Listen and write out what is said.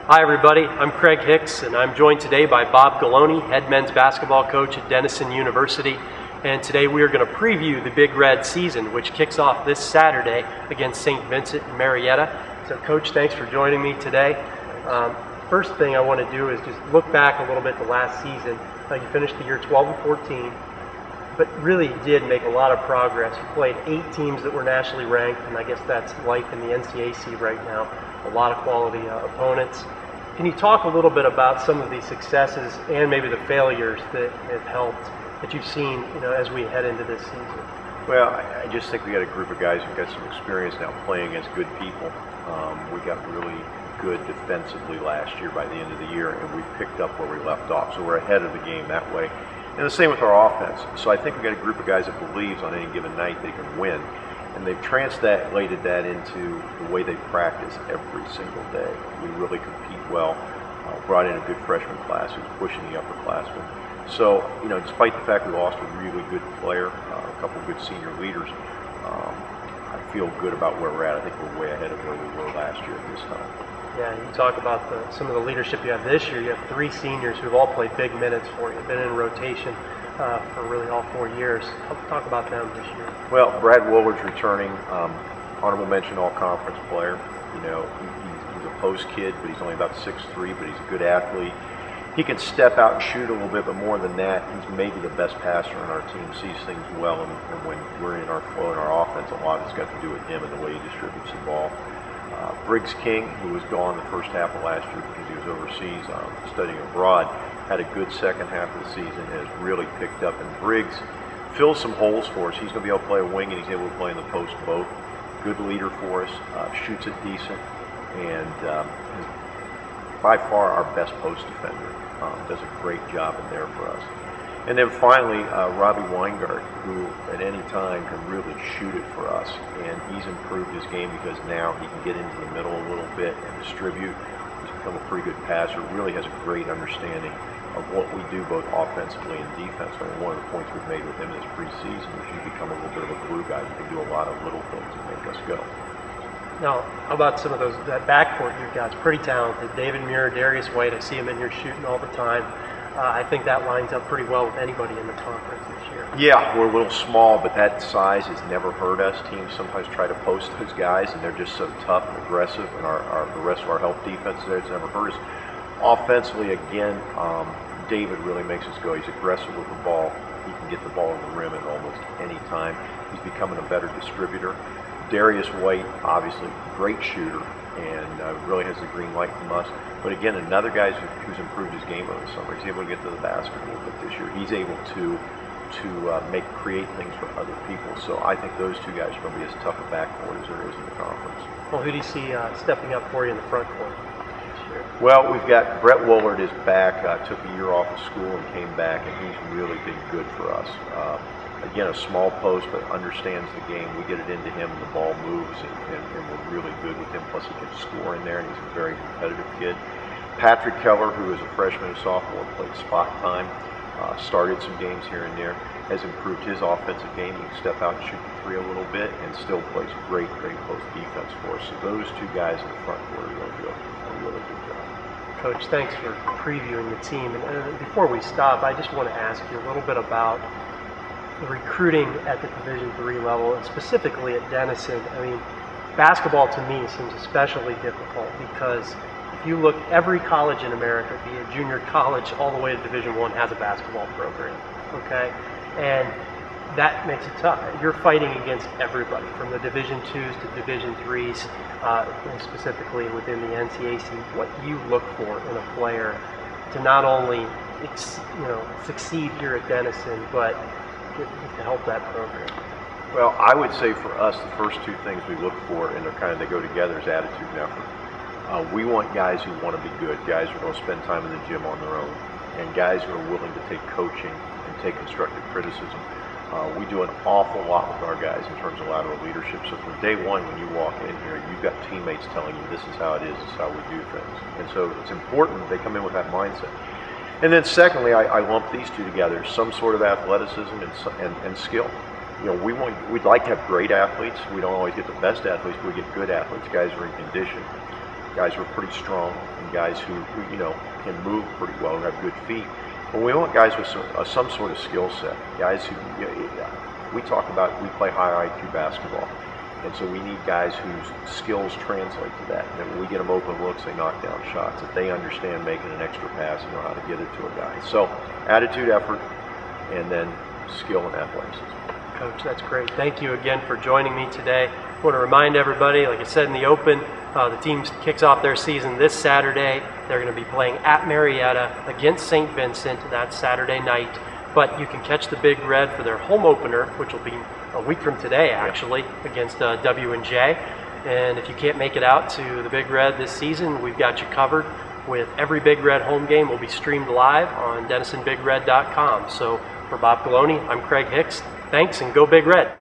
Hi everybody, I'm Craig Hicks and I'm joined today by Bob Ghiloni, head men's basketball coach at Denison University. And today we are going to preview the Big Red season, which kicks off this Saturday against St. Vincent and Marietta. So Coach, thanks for joining me today. First thing I want to do is just look back a little bit to last season. You finished the year 12-14, but really did make a lot of progress. You played 8 teams that were nationally ranked, and I guess that's life in the NCAC right now. A lot of quality opponents. Can you talk a little bit about some of the successes and maybe the failures that have helped, that you've seen, as we head into this season? Well, I just think we got a group of guys who've got some experience now playing against good people. We got really good defensively last year by the end of the year, and we picked up where we left off. So we're ahead of the game that way. And the same with our offense. So I think we got a group of guys that believes on any given night they can win. And they've translated that into the way they practice every single day. We really compete well. Brought in a good freshman class who's pushing the upperclassmen. So, despite the fact we lost a really good player, a couple of good senior leaders, I feel good about where we're at. I think we're way ahead of where we were last year at this time. Yeah, you talk about some of the leadership you have this year. You have 3 seniors who've all played big minutes for you, been in rotation for really all 4 years. Talk about them this year. Well, Brad Woolard's returning, honorable mention all-conference player. He's a post kid, but he's only about 6'3", but he's a good athlete. He can step out and shoot a little bit, but more than that, he's maybe the best passer on our team, sees things well, and when we're in our flow in our offense, a lot has got to do with him and the way he distributes the ball. Briggs King, who was gone the first half of last year because he was overseas studying abroad, had a good second half of the season, has really picked up, and Briggs fills some holes for us. He's going to be able to play a wing, and he's able to play in the post both. Good leader for us, shoots it decent, and is by far our best post defender. Does a great job in there for us. And then finally, Robbie Weingart, who at any time can really shoot it for us. And he's improved his game because now he can get into the middle a little bit and distribute. He's become a pretty good passer, really has a great understanding of what we do both offensively and defensively. And one of the points we've made with him this preseason is he's become a little bit of a glue guy. He can do a lot of little things that make us go. Now, how about some of that backcourt you've got? It's pretty talented. David Muir, Darius White, I see him in here shooting all the time. I think that lines up pretty well with anybody in the conference this year. Yeah, we're a little small, but that size has never hurt us. Teams sometimes try to post those guys, and they're just so tough and aggressive, and the rest of our help defense there has never hurt us. Offensively, again, David really makes us go. He's aggressive with the ball. He can get the ball in the rim at almost any time. He's becoming a better distributor. Darius White, obviously, great shooter, and really has the green light from us. But again, another guy who's improved his game over the summer. He's able to get to the basket a little bit this year. He's able to create things for other people. So I think those 2 guys are going to be as tough a backcourt as there is in the conference. Well, who do you see stepping up for you in the front court this year? Well, we've got Brett Woolard is back. Took a year off of school and came back, and he's really been good for us. Again, a small post, but understands the game. We get it into him, and the ball moves, and we're really good with him. Plus, he can score in there, and he's a very competitive kid. Patrick Keller, who is a freshman and sophomore, played spot time, started some games here and there, has improved his offensive game. He can step out and shoot the 3 a little bit, and still plays great post defense for us. So those 2 guys in the front court are going to do a really good job. Coach, thanks for previewing the team. And before we stop, I just want to ask you a little bit about the recruiting at the Division III level, and specifically at Denison. I mean, basketball to me seems especially difficult because if you look, every college in America, be it junior college all the way to Division I, has a basketball program, okay? And that makes it tough. You're fighting against everybody, from the Division IIs to Division IIIs, and specifically within the NCAC. What you look for in a player to not only succeed here at Denison, but to help that program? Well, I would say for us, the first 2 things we look for, and they go together, is attitude and effort. We want guys who want to be good, guys who are going to spend time in the gym on their own, and guys who are willing to take coaching and take constructive criticism. We do an awful lot with our guys in terms of lateral leadership. So from day one, when you walk in here, you've got teammates telling you this is how it is, this is how we do things. And so it's important that they come in with that mindset. And then secondly, I lump these 2 together, some sort of athleticism and skill. We'd like to have great athletes. We don't always get the best athletes, but we get good athletes, guys who are in condition. guys who are pretty strong and guys who you know, can move pretty well, who have good feet. But we want guys with some sort of skill set. Guys who, you know, we talk about, we play high IQ basketball. And so we need guys whose skills translate to that. And when we get them open looks, they knock down shots. That they understand making an extra pass and know how to get it to a guy. So attitude, effort, and then skill and athleticism. Coach, that's great. Thank you again for joining me today. I want to remind everybody, like I said in the open, the team kicks off their season this Saturday. They're going to be playing at Marietta against St. Vincent. That's Saturday night. But you can catch the Big Red for their home opener, which will be a week from today, actually, against W&J. And if you can't make it out to the Big Red this season, we've got you covered with every Big Red home game will be streamed live on DenisonBigRed.com. So for Bob Ghiloni, I'm Craig Hicks. Thanks, and go Big Red.